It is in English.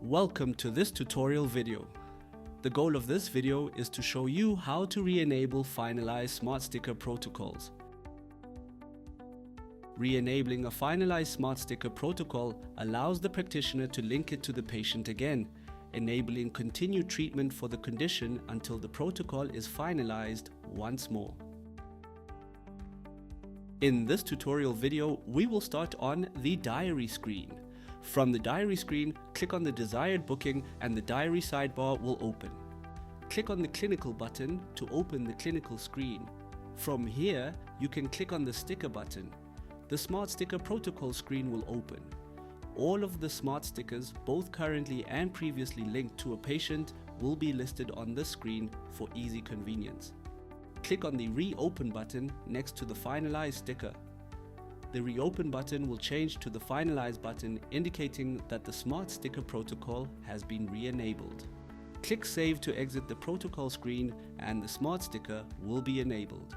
Welcome to this tutorial video. The goal of this video is to show you how to re-enable Finalised Smart Sticker protocols. Re-enabling a Finalised Smart Sticker protocol allows the practitioner to link it to the patient again, enabling continued treatment for the condition until the protocol is finalized once more. In this tutorial video, we will start on the diary screen. From the diary screen, click on the desired booking and the diary sidebar will open. Click on the clinical button to open the clinical screen. From here, you can click on the sticker button. The Smart Sticker protocol screen will open. All of the smart stickers, both currently and previously linked to a patient, will be listed on this screen for easy convenience. Click on the Reopen button next to the Finalised sticker. The Reopen button will change to the Finalised button, indicating that the Smart Sticker protocol has been re-enabled. Click Save to exit the protocol screen and the Smart Sticker will be enabled.